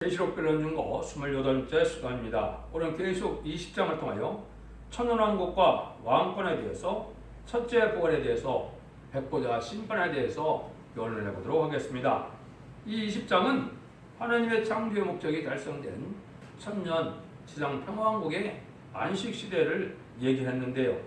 계시록 변론 중거 28번째 시간입니다. 오늘 계시록 20장을 통하여 천년왕국과 왕권에 대해서 첫째 부활에 대해서 백보자 심판에 대해서 변론해 보도록 하겠습니다. 이 20장은 하나님의 창조의 목적이 달성된 천년 지상 평화왕국의 안식시대를 얘기했는데요.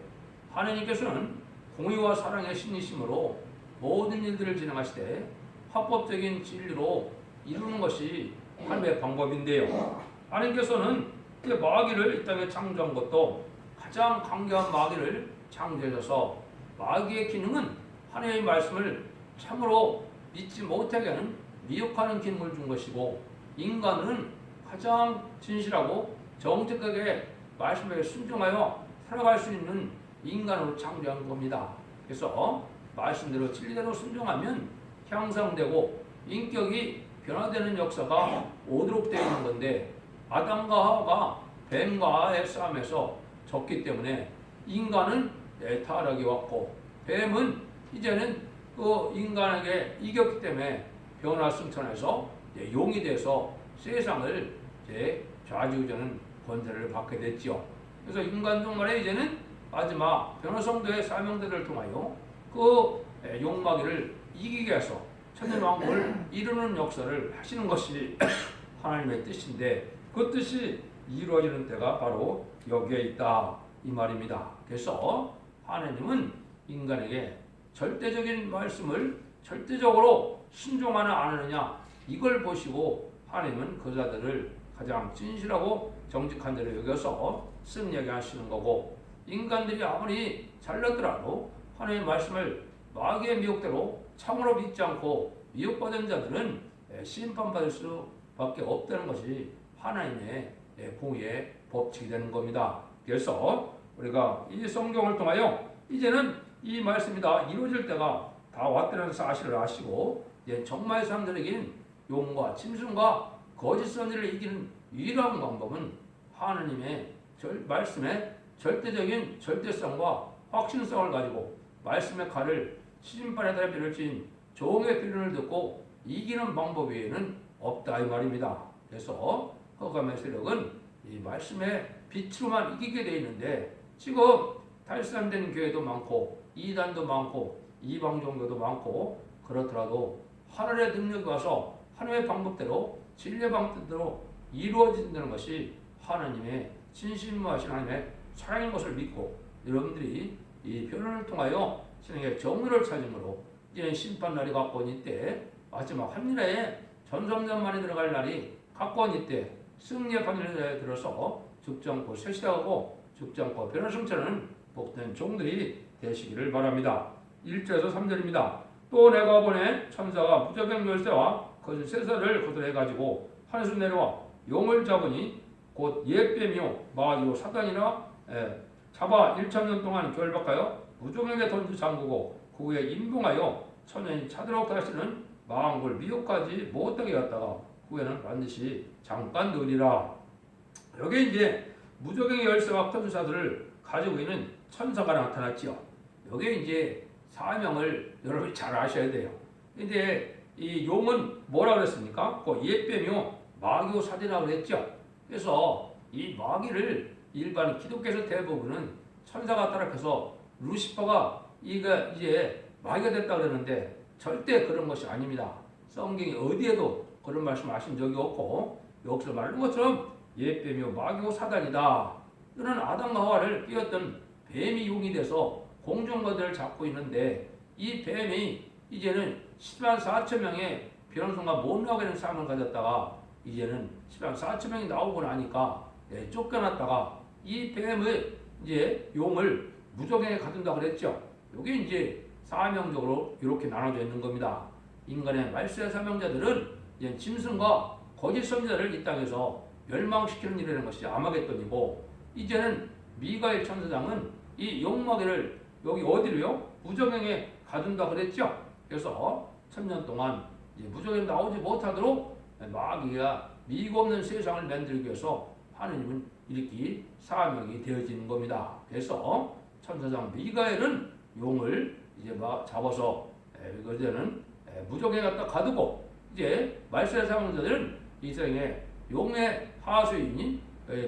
하나님께서는 공의와 사랑의 신이심으로 모든 일들을 진행하시되 합법적인 진리로 이루는 것이 하나님의 방법인데요. 하나님께서는 마귀를 이 땅에 창조한 것도 가장 강경한 마귀를 창조하셔서 마귀의 기능은 하나님의 말씀을 참으로 믿지 못하게 하는 미혹하는 기능을 준 것이고, 인간은 가장 진실하고 정직하게 말씀에 순종하여 살아갈 수 있는 인간으로 창조한 겁니다. 그래서 말씀대로 진리대로 순종하면 향상되고 인격이 변화되는 역사가 오도록 되어 있는 건데, 아담과 하와가 뱀과의 싸움에서 졌기 때문에 인간은 타락이 왔고, 뱀은 이제는 그 인간에게 이겼기 때문에 변화승천해서 용이 돼서 세상을 좌지우지하는 권세를 받게 됐죠. 그래서 인간 종말에 이제는 마지막 변화성도의 사명들을 통하여 그 용마귀를 이기게 해서 천년왕국을 이루는 역사를 하시는 것이 하나님의 뜻인데, 그 뜻이 이루어지는 때가 바로 여기에 있다 이 말입니다. 그래서 하나님은 인간에게 절대적인 말씀을 절대적으로 순종하나 안 하느냐, 이걸 보시고 하나님은 그 자들을 가장 진실하고 정직한 자로 여겨서 승리하게 하시는 거고, 인간들이 아무리 잘났더라도 하나님의 말씀을 마귀의 미혹대로 참으로 믿지 않고 미혹받은 자들은 심판받을 수밖에 없다는 것이 하나님의 공의의 법칙이 되는 겁니다. 그래서 우리가 이 성경을 통하여 이제는 이 말씀이 다 이루어질 때가 다 왔다는 사실을 아시고, 정말 사람들에겐 용과 짐승과 거짓 선지를 이기는 유일한 방법은 하나님의 말씀의 절대적인 절대성과 확신성을 가지고 말씀의 칼을 시진판에 달아 빌어진 종의 비론을 듣고 이기는 방법 외에는 없다 이 말입니다. 그래서 흑암의 세력은 이 말씀의 빛으로만 이기게 되어 있는데, 지금 탈산된 교회도 많고 이단도 많고 이방 종교도 많고, 그렇더라도 하늘의 능력이 와서 하나님의 방법대로 진리의 방법대로 이루어진다는 것이 하나님의 진실무하신 하나님의 사랑인 것을 믿고, 여러분들이 이 변론을 통하여 신앙의 정의를 찾음으로 이제 심판날이 가까운 이때, 마지막 한일에 전성전만에 들어갈 날이 가까운 이때 승리의 판결에 들어서 죽지 않고 쇠시하고 죽지 않고 변화승천하는 복된 종들이 되시기를 바랍니다. 1절에서 3절입니다. 또 내가 보내 천사가 무저병 열쇠와 거짓 쇠사를 거두어가지고 하늘에서 내려와 용을 잡으니 곧 옛뱀이요 마귀요 사단이라 잡아 1,000년 동안 결박하여 무종에게 던져 잠그고 그 후에 임봉하여 천년이 차도록 하시는 망을 미혹하지 못하게 했다가 후에는 반드시 잠깐 누리라. 여기 이제 무적의 열쇠와 천사들을 가지고 있는 천사가 나타났지요. 여기 이제 사명을 여러분이 잘 아셔야 돼요. 근데 이 용은 뭐라 그랬습니까? 그 옛뱀이요 마귀요 사단이라고 그랬죠. 그래서 이 마귀를 일반 기독교에서 대부분은 천사가 타락해서 루시퍼가 이제 마귀가 됐다 그러는데, 절대 그런 것이 아닙니다. 성경이 어디에도 그런 말씀 하신 적이 없고, 여기서 말하는 것처럼 옛뱀이요 마귀요 사단이다. 이는 아담과 하와를 끼웠던 뱀이 용이 돼서 공중거들을 잡고 있는데, 이 뱀이 이제는 10만 4천 명의 변호사가 못 나오게 하는 삶을 가졌다가 이제는 10만 4천 명이 나오고 나니까 쫓겨났다가 이 뱀의 이제 용을 무적에게 가둔다고 그랬죠. 여기 이제 사명적으로 이렇게 나눠져 있는 겁니다. 인간의 말세 사명자들은 이제 짐승과 거짓 선지자를 이 땅에서 멸망시키는 일이라는 것이 아마겟돈이고, 이제는 미가엘 천사장은 이 용마귀를 여기 어디로요? 무적행에 가둔다 그랬죠. 그래서 1000년 동안 이제 무적에 나오지 못하도록 마귀가 미가 없는 세상을 만들기 위해서 하느님은 이렇게 사명이 되어지는 겁니다. 그래서 천사장 미가엘은 용을 이제 잡아서 이제는 무적에 갖다 가두고, 이제 말세 사명자들은 이성의 용의 하수인인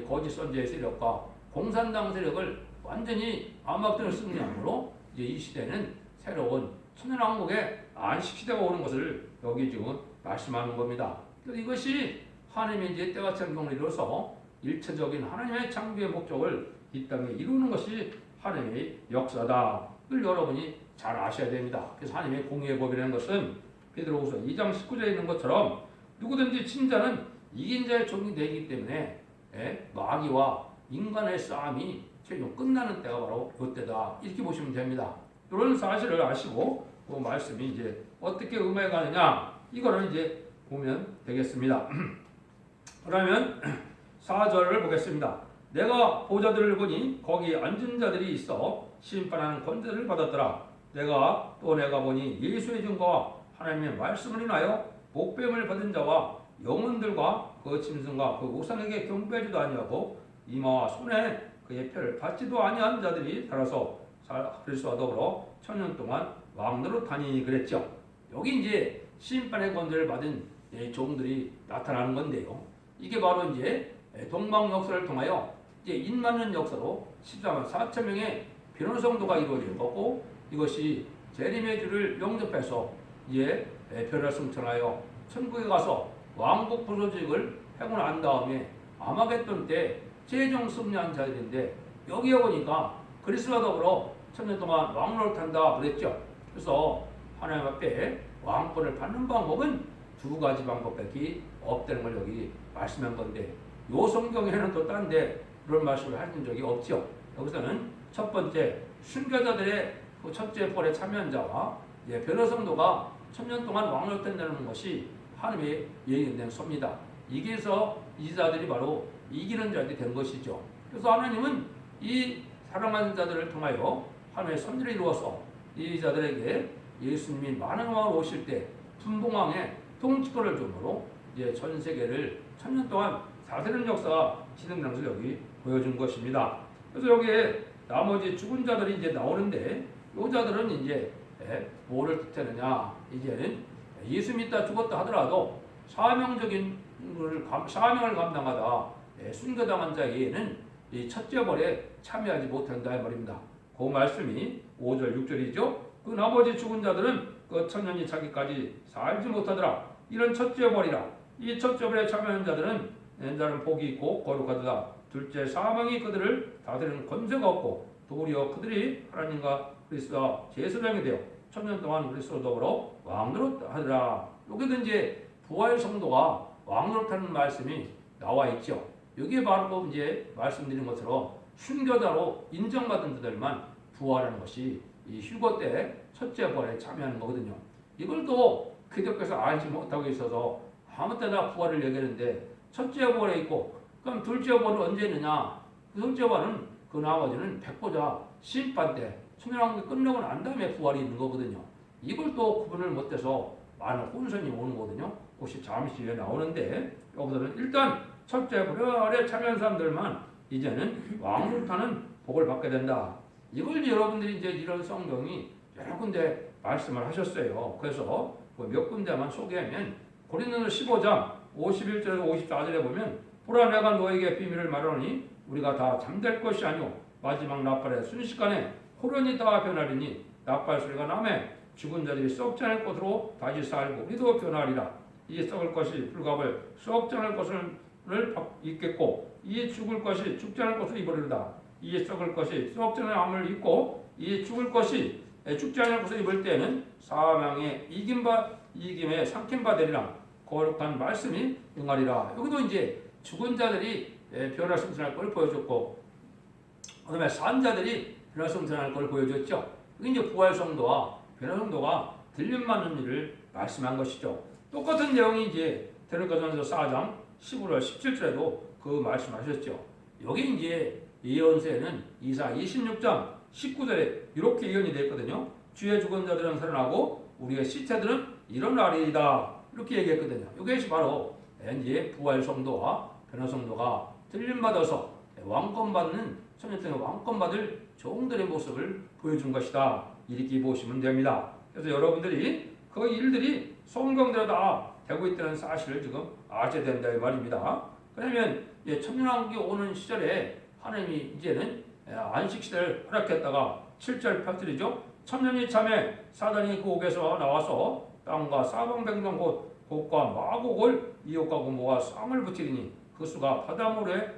거짓 선지의 세력과 공산당 세력을 완전히 암막전을 승리함으로 이제 이 시대는 새로운 천연왕국의 안식시대가 오는 것을 여기 지금 말씀하는 겁니다. 그래서 이것이 하나님의 이제 때와 찬 경을 이루어서 일체적인 하나님의 창조의 목적을 이 땅에 이루는 것이 하나님의 역사다. 를 여러분이 잘 아셔야 됩니다. 그래서 하나님의 공의의 법이라는 것은 베드로후서 2장 19절에 있는 것처럼 누구든지 친자는 이긴 자의 종이 되기 때문에 마귀와 인간의 싸움이 최종 끝나는 때가 바로 이때다. 이렇게 보시면 됩니다. 이런 사실을 아시고 그 말씀이 이제 어떻게 음해가느냐 이거를 이제 보면 되겠습니다. 그러면 4절을 보겠습니다. 내가 보좌들을 보니 거기 앉은 자들이 있어 심판하는 권세를 받았더라. 내가 보니 예수의 증거와 하나님의 말씀을 인하여 복뱀을 받은 자와 영혼들과 그 짐승과 그 우상에게 경배하지도 아니하고 이마와 손에 그의 표를 받지도 아니한 자들이 살아서 그리스도와 더불어 천년 동안 왕노릇하니 그랬죠. 여기 이제 심판의 권세를 받은 종들이 나타나는 건데요. 이게 바로 이제 동방 역사를 통하여 이제 인맞는 역사로 14만 4천 명의 변호성도가 이루어질 거고 이것이 재림의 주를 영접해서 이제 별을 승천하여 천국에 가서 왕국 부서직을 하고 난 다음에 아마겟돈 때 최종 승리한 자들인데 여기에 보니까 그리스도와 더불어 천년 동안 왕노릇 한다 그랬죠. 그래서 하나님 앞에 왕권을 받는 방법은 두 가지 방법밖에 없다는 걸 여기 말씀한 건데 요 성경에는 또 딴데 그런 말씀을 하신 적이 없죠. 여기서는 첫 번째 순교자들의 그 첫째 벌에 참여한 자와 변호성도가 천년 동안 왕노릇한다는 것이 하나님의 예언된 섭니다. 이게서 이 자들이 바로 이기는 자들이 된 것이죠. 그래서 하나님은 이 사랑하는 자들을 통하여 하나님의 선지를 이루어서 이 자들에게 예수님이 많은 왕으로 오실 때 분봉왕의 통치권을 줌으로 이제 전 세계를 천년 동안 다스리는 역사가 진행되는 것을 여기 보여준 것입니다. 그래서 여기에 나머지 죽은 자들이 이제 나오는데 이 자들은 이제 뭐를 뜻하느냐 이제는 예수 믿다 죽었다 하더라도 사명을 감당하다 순교당한 자에게는 이 첫째 벌에 참여하지 못한다 이 말입니다. 그 말씀이 5절 6절이죠. 그 나머지 죽은 자들은 그 천년이 차기까지 살지 못하더라. 이런 첫째 벌이라. 이 첫째 벌에 참여한 자들은 자는 복이 있고 거룩하도다. 둘째 사망이 그들을 다스리는 권세가 없고 도리어 그들이 하나님과 그리스도와 제사장이 되어 천년 동안 그리스도 더불어 왕노릇 하더라. 여기도 이제 부활 성도가 왕노릇하는 말씀이 나와 있죠. 여기에 바로 이제 말씀드린 것처럼 순교자로 인정받은 자들만 부활하는 것이 이 휴거 때 첫째 부활에 참여하는 거거든요. 이걸 또 기독교에서 알지 못하고 있어서 아무 때나 부활을 얘기하는데 첫째 부활에 있고 그럼 둘째 부활은 언제 있느냐? 그 둘째 부활은 그 나머지는 백보자 심판 때 천년왕국이 끝나고 난 다음에 부활이 있는 거거든요. 이걸 또 구분을 못해서 많은 혼선이 오는 거거든요. 혹시 잠시 후에 나오는데 여기서는 일단 첫째 부활에 참여한 사람들만 이제는 왕노릇하는 복을 받게 된다. 이걸 여러분들이 이제 이런 성경이 여러 군데 말씀을 하셨어요. 그래서 몇 군데만 소개하면 고린도서 15장 51절에서 54절에 보면 보라 내가 너에게 비밀을 말하노니 우리가 다 잠들 것이 아니오 마지막 나팔에 순식간에 호련히 다 변하리니 나팔 소리가 나매 죽은 자들이 썩지 않을 것으로 다시 살고 우리도 변하리라. 이 썩을 것이 불갑을 썩지 않을 것을 입겠고 이 죽을 것이 죽지 않을 것을 입으리로다. 이 썩을 것이 썩지 않을 암을 입고 이 죽을 것이 죽지 않을 것을 입을 때에는 사망의 이김에 삼킴바 되리라. 거룩한 말씀이 응하리라. 여기도 이제 죽은 자들이 변화 승천할 걸 보여줬고 그다음에 산 자들이 변화 승천할 걸 보여줬죠. 이게 이제 부활 성도와 변화 성도가 들림 맞는 일을 말씀한 것이죠. 똑같은 내용이 이제 데살로니가전서 4장 15절 17절에도 그 말씀하셨죠. 여기 이제 예언서에는 이사 26장 19절에 이렇게 예언이 됐거든요. 주의 죽은 자들은 살아나고 우리의 시체들은 일어나리이다. 이렇게 얘기했거든요. 이것이 바로 이제 부활 성도와 변화 성도가 들림 받아서 왕권 받는 천년 동안 왕권 받을 종들의 모습을 보여준 것이다. 이렇게 보시면 됩니다. 그래서 여러분들이 그 일들이 성경대로 다 되고 있다는 사실을 지금 아셔야 된다 이 말입니다. 그러면 천년왕국이 오는 시절에 하나님이 이제는 안식 시대를 허락했다가 7절 8절이죠. 천년이 참에 사단이 그 옥에서 나와서 땅과 사방백성 곧 곡과 마곡을 이웃과 고모가 쌍을 붙이리니 그 수가 바닷물에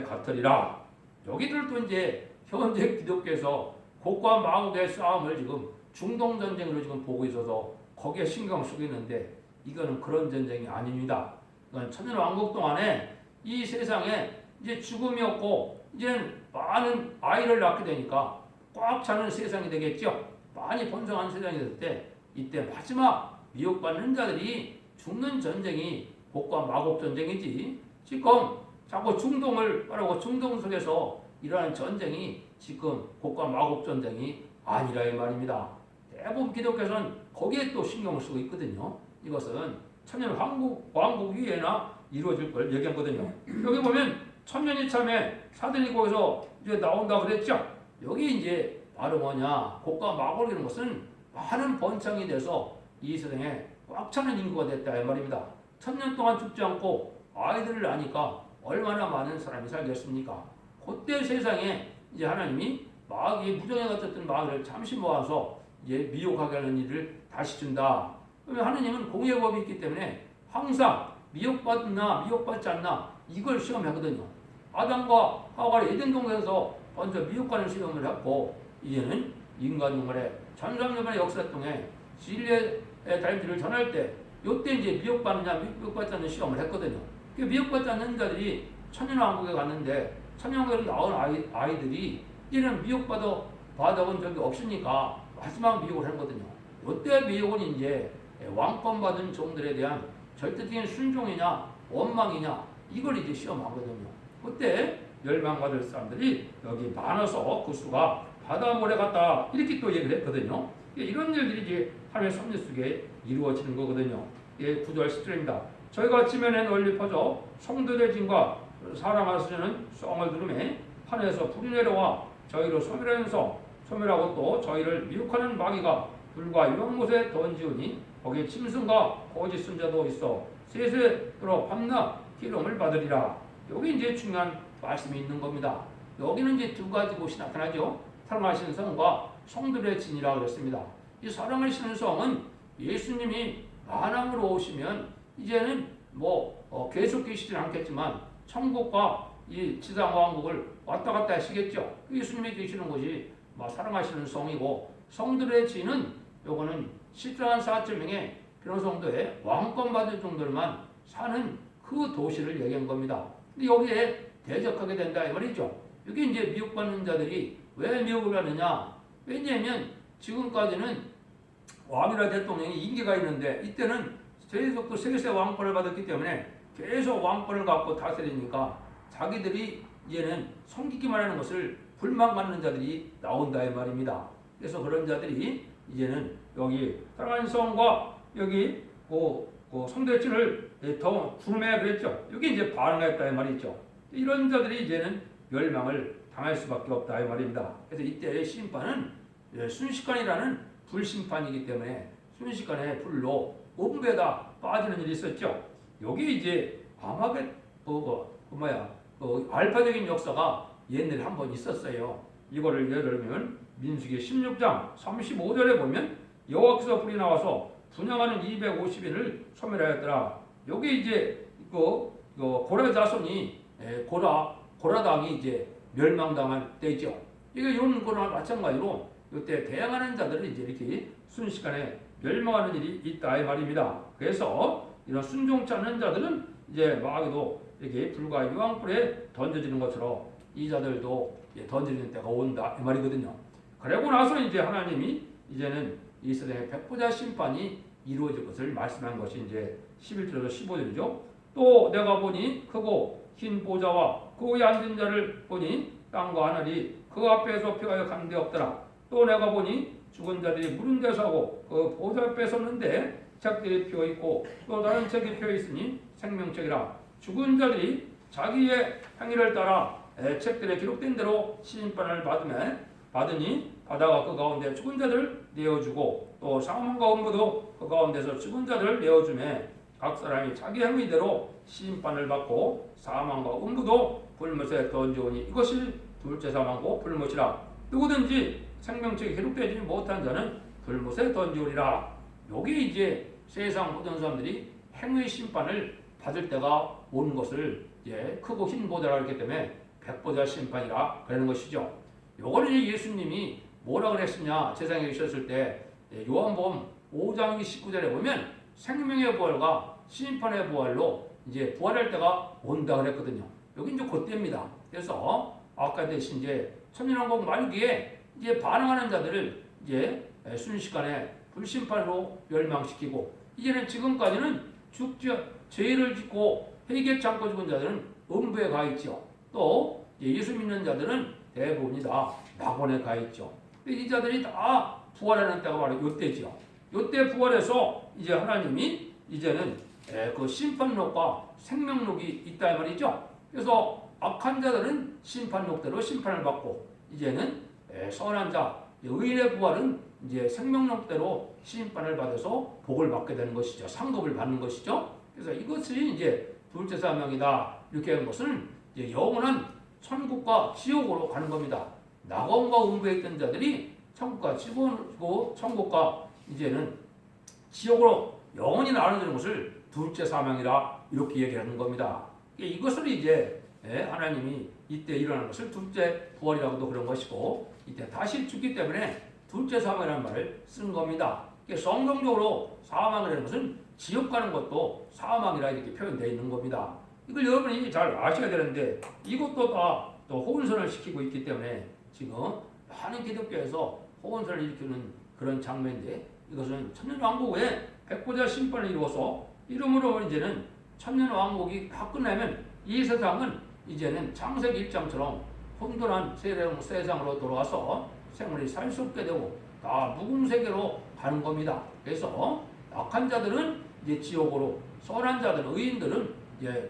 같으리라. 여기들도 이제 현재 기독교에서 곡과 마곡의 싸움을 지금 중동 전쟁으로 지금 보고 있어서 거기에 신경 쓰고 있는데 이거는 그런 전쟁이 아닙니다. 이건 천년 왕국 동안에 이 세상에 이제 죽음이 없고 이제는 많은 아이를 낳게 되니까 꽉 차는 세상이 되겠죠. 많이 번성한 세상이 될 때 이때 마지막 미혹받는 자들이 죽는 전쟁이 곡과 마곡 전쟁이지 지금 자꾸 중동을 말하고 중동 속에서 일어나는 전쟁이 지금 곡과 마곡 전쟁이 아니라 이 말입니다. 대부분 기독교에서는 거기에 또 신경을 쓰고 있거든요. 이것은 천년 왕국 위에나 이루어질 걸 얘기하거든요. 여기 보면 천년이 참에 사들이 거기서 이제 나온다 그랬죠. 여기 이제 바로 뭐냐 곡과 마곡이라는 것은 많은 번창이 돼서 이 세상에 꽉 차는 인구가 됐다 이 말입니다. 천년 동안 죽지 않고 아이들을 낳으니까 얼마나 많은 사람이 살겠습니까? 그때 세상에 이제 하나님이 마귀 무정에 갇혔던 마귀를 잠시 모아서 이제 미혹하게 하는 일을 다시 준다. 그러면 하나님은 공의법이 있기 때문에 항상 미혹받나 미혹받지 않나 이걸 시험하거든요. 아담과 하와가 에덴 동산에서 먼저 미혹하는 시험을 했고 이제는 인간 영혼의 전상년의 역사 통해 진리의 달들을 전할 때 이때 이제 미혹받느냐 미혹받지 않는 시험을 했거든요. 그 미혹받지 않는 자들이 천년왕국에 갔는데 천년왕국에서 나온 아이들이 이제는 받아본 적이 없으니까 마지막 미혹을 한 거거든요. 이때 미혹은 이제 왕권 받은 종들에 대한 절대적인 순종이냐 원망이냐 이걸 이제 시험하거든요. 그때 멸망받을 사람들이 여기 많아서 그 수가 바다모래 같다 이렇게 또 얘기를 했거든요. 이런 일들이 이제 하나님의 섭리 속에 이루어지는 거거든요. 9절 10절입니다. 저희가 지면에 널리 퍼져 성들의 진과 사랑하시는 성을 들음에 하늘에서 불이 내려와 저희로 소멸하고 또 저희를 미혹하는 마귀가 불과 유황못에 던지우니 거기에 짐승과 거짓 선자도 있어 세세로 밤낮 기름을 받으리라. 여기 이제 중요한 말씀이 있는 겁니다. 여기는 이제 두 가지 곳이 나타나죠. 사랑하시는 성과 성들의 진이라고 그랬습니다. 이 사랑하시는 성은 예수님이 만왕으로 오시면 이제는 계속 계시진 않겠지만 천국과 이 지상 왕국을 왔다 갔다 하시겠죠. 예수님이 계시는 곳이 사랑하시는 성이고 성들의 진은 요거는 14만 4천 명의 변호성도에 왕권 받을 정도로만 사는 그 도시를 얘기한 겁니다. 근데 여기에 대적하게 된다 이 말이죠. 여기 이제 미혹받는 자들이 왜 미혹을 하느냐? 왜냐하면 지금까지는 왕이나 대통령이 임기가 있는데 이때는 계속 그 세세 왕권을 받았기 때문에 계속 왕권을 갖고 다스리니까 자기들이 이제는 섬기기만 하는 것을 불만 갖는 자들이 나온다 이 말입니다. 그래서 그런 자들이 이제는 여기 사랑하는 성과 여기 성도의 진을 더 부름해야 그랬죠. 여기 이제 반응했다 이 말이죠. 이런 자들이 이제는 멸망을 당할 수밖에 없다 이 말입니다. 그래서 이때의 심판은 순식간이라는 불심판이기 때문에 순식간에 불로 온배다 빠지는 일이 있었죠. 여기 이제 알파적인 역사가 옛날에 한 번 있었어요. 이거를 예를 들면 민수기 16장 35절에 보면 여호와께서 불이 나와서 분양하는 250인을 소멸하였더라. 여기 이제 고라 자손이 고라당이 이제 멸망당할 때죠. 이게 이런 거랑 마찬가지로 이때 대항하는 자들은 이제 이렇게 순식간에 멸망하는 일이 있다 이 말입니다. 그래서 이런 순종치 않는 자들은 이제 마귀도 이렇게 불과 유황불에 던져지는 것처럼 이 자들도 던져지는 때가 온다 이 말이거든요. 그러고 나서 이제 하나님이 이제는 이 세상의 백보자 심판이 이루어질 것을 말씀한 것이 이제 11절에서 15절이죠. 또 내가 보니 크고 흰 보좌와 그 위에 앉은 자를 보니 땅과 하늘이 그 앞에서 피하여 간 데 없더라. 또 내가 보니 죽은 자들이 무른 데서 하고 그 보좌 앞에 섰는데 책들이 피어 있고 또 다른 책이 피어 있으니 생명책이라. 죽은 자들이 자기의 행위를 따라 책들에 기록된 대로 심판을 받으니 바다가 그 가운데 죽은 자들을 내어주고 또 사망과 음부도 그 가운데서 죽은 자들을 내어주매 각 사람이 자기 행위대로 심판을 받고 사망과 음부도 불못에 던져오니 이것이 둘째 사망고 불못이라. 누구든지 생명책에 기록되지 못한 자는 불못에 던져오리라. 여기 이제 세상 모든 사람들이 행위 심판을 받을 때가 온 것을 이제 크고 흰 보다라 했기 때문에 백보자 심판이라 그러는 것이죠. 요거를 이제 예수님이 뭐라 그랬느냐 세상에 계셨을 때 요한복음 5장 19절에 보면 생명의 부활과 심판의 부활로 이제 부활할 때가 온다 그랬거든요. 여기 이제 그때입니다. 그래서 아까 대신 이제 천년왕국 말기에 이제 반응하는 자들을 이제 순식간에 불심판으로 멸망시키고 이제는 지금까지는 죄를 짓고 회개치 않고 죽은 자들은 음부에 가 있죠. 또 예수 믿는 자들은 대부분이 다 낙원에 가 있죠. 이 자들이 다 부활하는 때가 바로 이때죠. 이때 부활해서 이제 하나님이 이제는 그 심판록과 생명록이 있다 이 말이죠. 그래서 악한 자들은 심판록대로 심판을 받고 이제는 선한 자, 의인의 부활은 이제 생명록대로 심판을 받아서 복을 받게 되는 것이죠. 상급을 받는 것이죠. 그래서 이것이 이제 둘째 사명이다. 이렇게 하는 것은 이제 영원한 천국과 지옥으로 가는 겁니다. 낙원과 음부에 있던 자들이 천국과 지옥이고 천국과 이제는 지옥으로 영원히 나눠지는 것을 둘째 사명이라 이렇게 얘기하는 겁니다. 이것을 이제 하나님이 이때 일어나는 것을 둘째 부활이라고도 그런 것이고 이때 다시 죽기 때문에 둘째 사망이라는 말을 쓴 겁니다. 성경적으로 사망이라는 것은 지옥 가는 것도 사망이라 이렇게 표현되어 있는 겁니다. 이걸 여러분이 잘 아셔야 되는데 이것도 다 또 혼선을 시키고 있기 때문에 지금 많은 기독교에서 혼선을 일으키는 그런 장면인데 이것은 천년왕국 후에 백보자 심판을 이루어서 이름으로 이제는 천년왕국이 다 끝나면 이 세상은 이제는 창세기 1장처럼 혼돈한 세상으로 돌아가서 생물이 살 수 없게 되고 다 무궁세계로 가는 겁니다. 그래서 악한 자들은 이제 지옥으로, 선한 자들은 의인들은 이제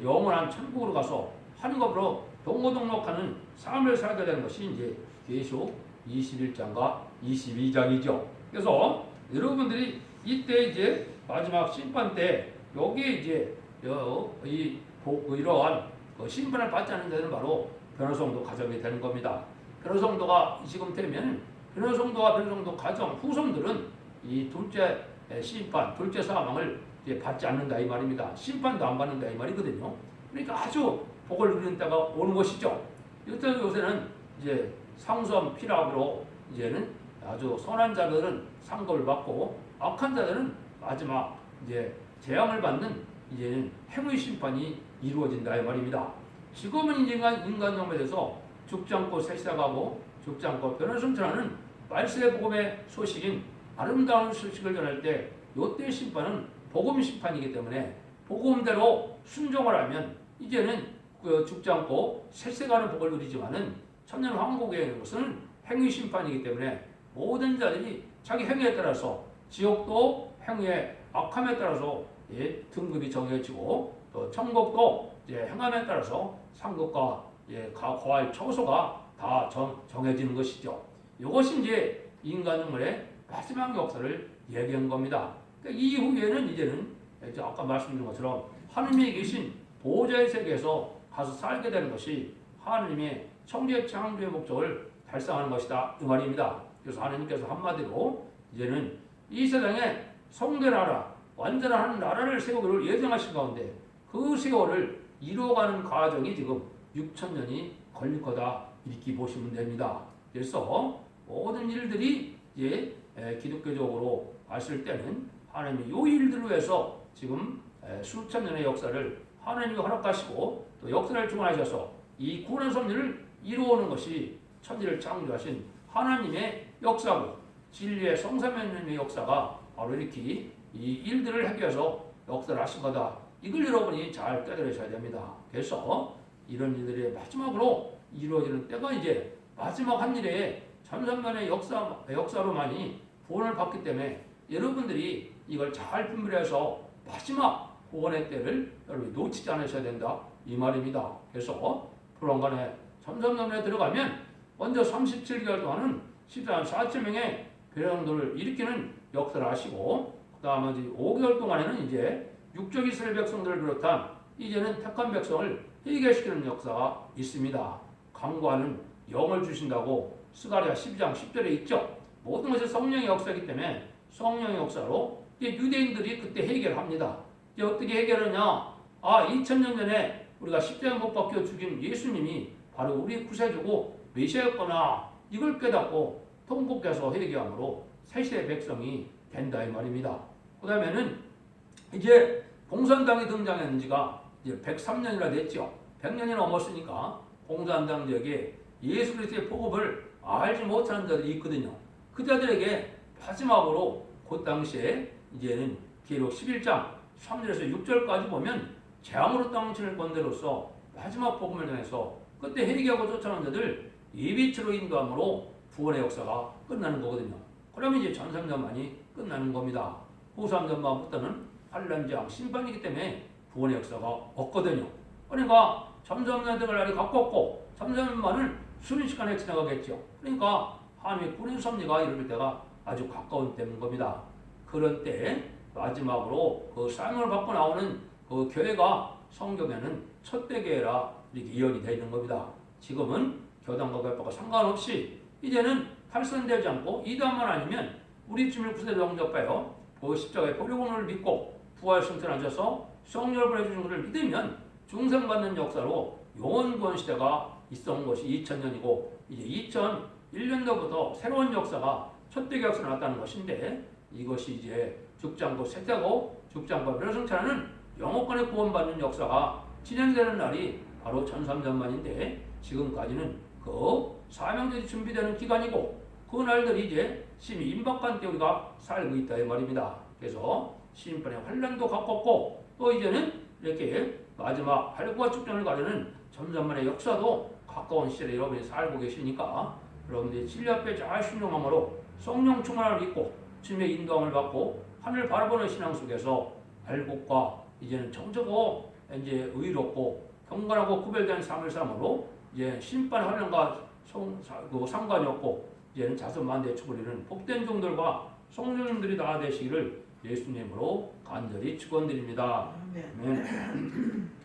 영원한 천국으로 가서 하늘급으로 동고동락하는 삶을 살게 되는 것이 이제 계시록 21장과 22장이죠. 그래서 여러분들이 이때 이제 마지막 심판 때 여기에 이제 이러한 심판을 받지 않는 자들은 바로 변호성도 가정이 되는 겁니다. 변호성도가 지금 되면 변호성도 가정 후손들은 이 둘째 심판, 둘째 사망을 이제 받지 않는다 이 말입니다. 심판도 안 받는다 이 말이거든요. 그러니까 아주 복을 누리는 때가 오는 것이죠. 요새는 이제 상수함 피랍으로 이제는 아주 선한 자들은 상급을 받고 악한 자들은 마지막 이제 재앙을 받는 이제는 행위 심판이 이루어진다 이 말입니다. 지금은 인간 영에 대해서 죽지 않고 새싹하고 죽지 않고 변화성천하는 말세의 복음의 소식인 아름다운 소식을 전할 때 요때 심판은 복음 심판이기 때문에 복음대로 순종을 하면 이제는 죽지 않고 새싹하는 복을 누리지만은 천년 왕국에 있는 것은 행위 심판이기 때문에 모든 자들이 자기 행위에 따라서 지옥도 행위의 악함에 따라서 등급이 정해지고 또 천국도 이제 행함에 따라서 상급과 거할 처소가 다 정해지는 것이죠. 이것이 이제 인간 영혼의 마지막 역사를 얘기한 겁니다. 그러니까 이후에는 이제는 아까 말씀드린 것처럼 하느님이 계신 보호자의 세계에서 가서 살게 되는 것이 하느님의 천지의 창조의 목적을 달성하는 것이다 이 말입니다. 그래서 하느님께서 한마디로 이제는 이 세상에 성대 나라, 완전한 나라를 세우기를 예정하신 가운데 그 세월을 이루어가는 과정이 지금 6,000년이 걸릴 거다 이렇게 보시면 됩니다. 그래서 모든 일들이 이제 기독교적으로 봤을 때는 하나님이 이 일들을 위해서 지금 수천 년의 역사를 하나님이 허락하시고 또 역사를 주관하셔서 이 구원의 섭리를 이루어오는 것이 천지를 창조하신 하나님의 역사고 진리의 성삼위의 역사가 바로 이렇게 이 일들을 해결해서 역사를 하신 거다. 이걸 여러분이 잘 깨달으셔야 됩니다. 그래서 이런 일들이 마지막으로 이루어지는 때가 이제 마지막 한 일에 천상만의 역사로만이 구원을 받기 때문에 여러분들이 이걸 잘 분별해서 마지막 구원의 때를 여러분이 놓치지 않으셔야 된다 이 말입니다. 그래서 불안간에 천상만에 들어가면 먼저 37개월 동안은 14만 4천 명의 배령들을 일으키는 역사를 하시고 그다음에 이제 5개월 동안에는 이제 육적 이스라엘 백성들을 비롯한 이제는 택한 백성을 해결시키는 역사가 있습니다. 강구하는 영을 주신다고 스가랴 12장 10절에 있죠. 모든 것이 성령의 역사이기 때문에 성령의 역사로 이제 유대인들이 그때 해결합니다. 이제 어떻게 해결하냐? 2000년 전에 우리가 십자가에 못 박혀 죽인 예수님이 바로 우리 구세주고 메시아였구나. 이걸 깨닫고 통곡해서 회개함으로 새시대 백성이 된다 이 말입니다. 그 다음에는 이제 공산당이 등장한 지가 이제 103년이나 됐죠. 100년이 넘었으니까 공산당 지역에 예수 그리스도의 복음을 알지 못하는 자들이 있거든요. 그 자들에게 마지막으로 그 당시에 이제는 기록 11장 3절에서 6절까지 보면 재앙으로 땅을 치는 권대로서 마지막 복음을 전해서 그때 회개하고 쫓아오는 자들 예비치로 인도함으로 구원의 역사가 끝나는 거거든요. 그러면 이제 전삼전만이 끝나는 겁니다. 후삼전만부터는 환란장 심판이기 때문에 구원의 역사가 없거든요. 그러니까 전삼전들을 날이 갖고 없고 전삼전만은 순식간에 지나가겠죠. 그러니까 하나님의 구원의 섭리가 이룰 때가 아주 가까운 때인 겁니다. 그런 때 마지막으로 그 쌍을 받고 나오는 그 교회가 성경에는 첫대교회라 이렇게 예언이 되어 있는 겁니다. 지금은 교단과 교회와 상관없이 이제는 탈선되지 않고 이단만 아니면 우리 주님을 구세주 영접하여 그 십자가의 보혈공을 믿고 부활 승천하셔서 성령을 보내주신 것을 믿으면 중생받는 역사로 영원구원 시대가 있었던 것이 2000년이고 이제 2001년도부터 새로운 역사가 첫대교 역사가 나타나는 것인데 이것이 이제 죽장고 쇠퇴하고 죽장고 멸성찬하는 영혼권의 구원받는 역사가 진행되는 날이 바로 전삼전만인데 지금까지는 그 사명제이 준비되는 기간이고 그 날들이 이제 심히 임박한 때 우리가 살고 있다 이 말입니다. 그래서 심판의 환란도 가깝고 또 이제는 이렇게 마지막 할구와 축전을 가르는 전삼만의 역사도 가까운 시절에 여러분이 살고 계시니까 여러분들이 진리 앞에 잘 순종함으로 성령 충만함을 믿고 주님의 인도함을 받고 하늘 바라보는 신앙 속에서 알곡과 이제는 정적고 이제 의롭고 경건하고 구별된 삶을 삶으로 이제 심판 환란과 상관이 없고 이제는 자선만대의 축을 복된 종들과 성령님들이 다 되시기를 예수님으로 간절히 축원드립니다. 아멘.